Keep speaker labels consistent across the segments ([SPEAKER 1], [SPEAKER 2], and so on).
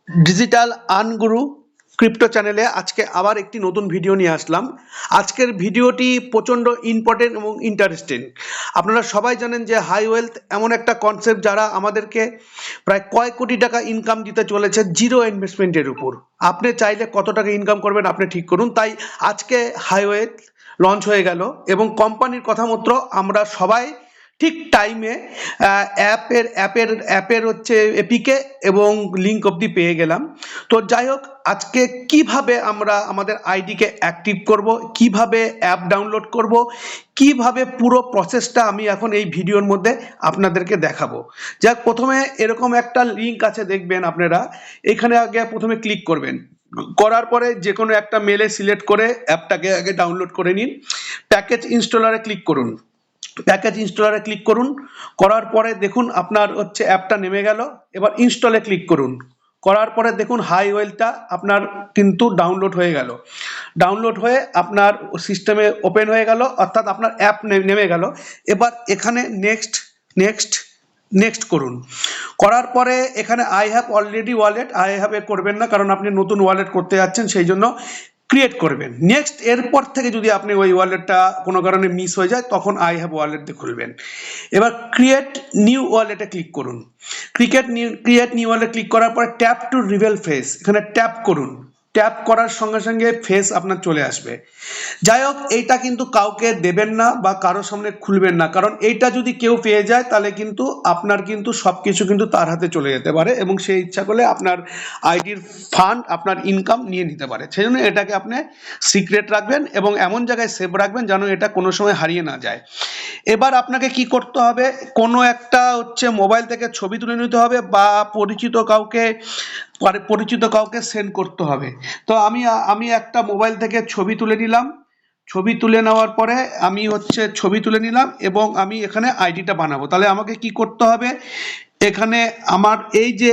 [SPEAKER 1] Digital আর্নগুরু crypto চ্যানেলে আজকে আবার একটি নতুন ভিডিও নিয়ে আসলাম। আজকের ভিডিওটি প্রচণ্ড ইম্পর্টেন্ট এবং ইন্টারেস্টিং। আপনারা সবাই জানেন যে হাই ওয়েলথ এমন একটা কনসেপ্ট যারা আমাদেরকে প্রায় কয়েক কোটি টাকা ইনকাম দিতে চলেছে জিরো ইনভেস্টমেন্টের উপর। আপনি চাইলে কত টাকা ইনকাম করবেন আপনি ঠিক করুন। তাই আজকে হাই ওয়েলথ লঞ্চ হয়ে গেল এবং কোম্পানির কথা মতো আমরা সবাই ঠিক টাইমে অ্যাপের হচ্ছে এপিকে এবং লিঙ্ক অবধি পেয়ে গেলাম। তো যাই হোক, আজকে কিভাবে আমরা আমাদের আইডিকে অ্যাক্টিভ করব, কিভাবে অ্যাপ ডাউনলোড করব, কিভাবে পুরো প্রসেসটা আমি এখন এই ভিডিওর মধ্যে আপনাদেরকে দেখাবো। যাক, প্রথমে এরকম একটা লিঙ্ক আছে, দেখবেন আপনারা। এখানে আগে প্রথমে ক্লিক করবেন, করার পরে যে কোনো একটা মেলে সিলেক্ট করে অ্যাপটাকে আগে ডাউনলোড করে নিন। প্যাকেজ ইনস্টলারে ক্লিক করুন। প্যাকেজ ইনস্টলারে ক্লিক করুন, করার পরে দেখুন আপনার হচ্ছে অ্যাপটা নেমে গেল। এবার ইনস্টলে ক্লিক করুন, করার পরে দেখুন হাই ওয়েলটা আপনার কিন্তু ডাউনলোড হয়ে গেল। ডাউনলোড হয়ে আপনার সিস্টেমে ওপেন হয়ে গেল, অর্থাৎ আপনার অ্যাপ নেমে গেল। এবার এখানে নেক্সট নেক্সট নেক্সট করুন। করার পরে এখানে I have already wallet, I হ্যাভে করবেন না, কারণ আপনি নতুন ওয়ালেট করতে যাচ্ছেন, সেই জন্য ক্রিয়েট করবেন নেক্সট। এরপর থেকে যদি আপনি ওই ওয়ালেটটা কোনো কারণে মিস হয়ে যায় তখন আই হ্যাভ ওয়ালেট দিয়ে খুলবেন। এবার ক্রিয়েট নিউ ওয়ালেটে ক্লিক করুন। ক্রিয়েট নিউ ওয়ালেট ক্লিক করার পর ট্যাপ টু রিভেল ফেস, এখানে ট্যাপ করুন। ট্যাপ করার সঙ্গে সঙ্গে ফেস আপনার চলে আসবে। যাই হোক, এইটা কিন্তু কাউকে দেবেন না বা কারোর সামনে খুলবেন না, কারণ এইটা যদি কেউ পেয়ে যায় তাহলে কিন্তু আপনার কিন্তু সবকিছু কিন্তু তার হাতে চলে যেতে পারে এবং সে ইচ্ছা করলে আপনার আইডির ফান্ড, আপনার ইনকাম নিয়ে নিতে পারে। সেই জন্য এটাকে আপনি সিক্রেট রাখবেন এবং এমন জায়গায় সেভ রাখবেন যেন এটা কোনো সময় হারিয়ে না যায়। এবার আপনাকে কি করতে হবে, কোনো একটা হচ্ছে মোবাইল থেকে ছবি তুলে নিতে হবে বা পরিচিত কাউকে সেন্ড করতে হবে। তো আমি একটা মোবাইল থেকে ছবি তুলে নিলাম। ছবি তুলে নেওয়ার পরে আমি হচ্ছে ছবি তুলে নিলাম এবং আমি এখানে আইডিটা বানাবো। তাহলে আমাকে কি করতে হবে, এখানে আমার এই যে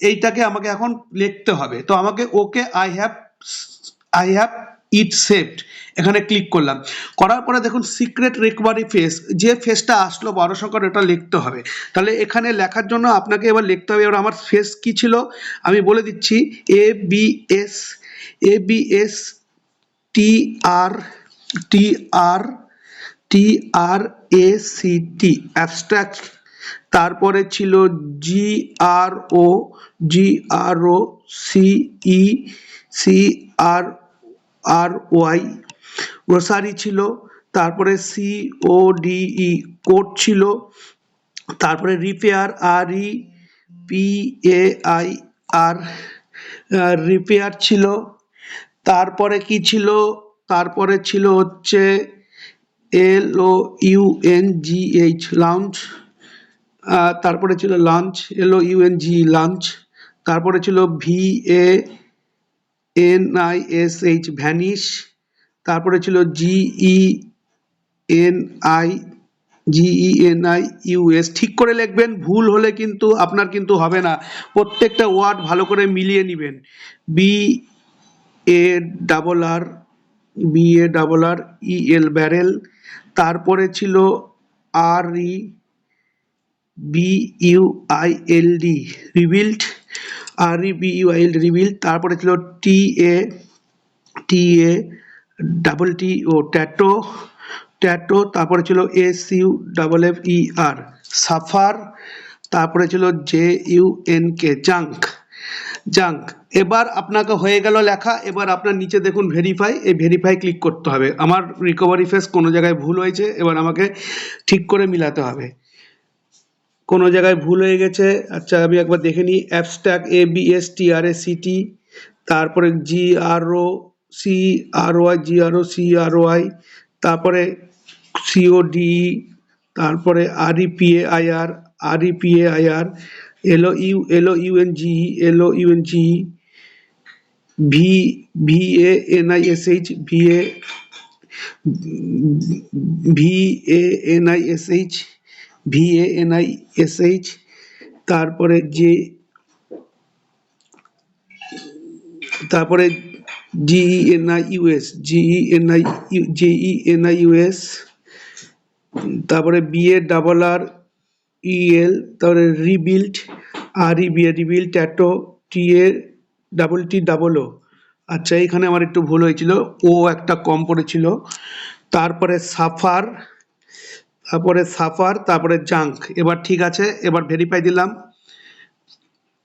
[SPEAKER 1] এইটাকে আমাকে এখন লিখতে হবে। তো আমাকে okay I have it saved, এখানে ক্লিক করলাম। করার পরে দেখুন সিক্রেট রিকভারি ফেস, যে ফেসটা আসলো 12 সংখ্যার, এটা লিখতে হবে। তাহলে এখানে লেখার জন্য আপনাকে এবার লিখতে হবে। এবার আমার ফেস কি ছিল আমি বলে দিচ্ছি, এবিএস টি আর টি আর টি আর এসিটি, অ্যাবস্ট্রাক্ট। তারপরে ছিল GRO CECRRY, গ্রোসারি ছিল। তারপরে CODE, কোড ছিল। তারপরে রিপেয়ার, REPAIR, রিপেয়ার ছিল। তারপরে কি ছিল, তারপরে ছিল হচ্ছে LOUNGH, লাউঞ্জ। তারপরে ছিল লাঞ্চ, LOUNG, লাঞ্চ। তারপরে ছিল VANISH, ভ্যানিশ। তারপরে ছিল GENIUS। ঠিক করে লিখবেন, ভুল হলে কিন্তু আপনার কিন্তু হবে না। প্রত্যেকটা ওয়ার্ড ভালো করে মিলিয়ে নেবেন। BARREL, barrel. তারপরে ছিল REBUILD, রিবিল্ড, রিবিল্ড। তারপরে ছিল TATO, ট্যাটো। তারপরে ছিল SUFFER, সাফার। তারপরে ছিল JUNK, জাঙ্ক। এবার আপনাকে হয়ে গেল লেখা। এবার আপনার নিচে দেখুন ভেরিফাই, এই ভেরিফাই ক্লিক করতে হবে। আমার রিকভারি ফেস কোনো জায়গায় ভুল হয়েছে, এবার আমাকে ঠিক করে মিলাতে হবে। কোনো জায়গায় ভুল হয়ে গেছে, আচ্ছা আমি একবার দেখে নিই। অ্যাবস্ট্রাক্ট ABSTRACT, তারপরে GROCRY, তারপরে CODE, তারপরে REPAIR, LOUNGE, VANISH, তারপরে GENIUS, তারপরে BARREL, তারপরে rebuild, REBA, tattoo, t a double t double o, আচ্ছা এইখানে আমার একটু ভুল হয়েছিল, ও একটা কম পড়েছিল। তারপরে সাফার, তারপরে জাঙ্ক। এবার ঠিক আছে, এবার ভেরিফাই দিলাম।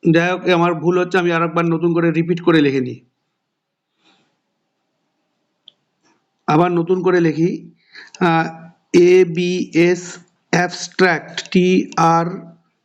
[SPEAKER 1] যাই হোক আমার ভুল হচ্ছে, আমি আরেকবার নতুন করে রিপিট করে লিখে নিই। আবার নতুন করে লিখি, A B S abstract, T R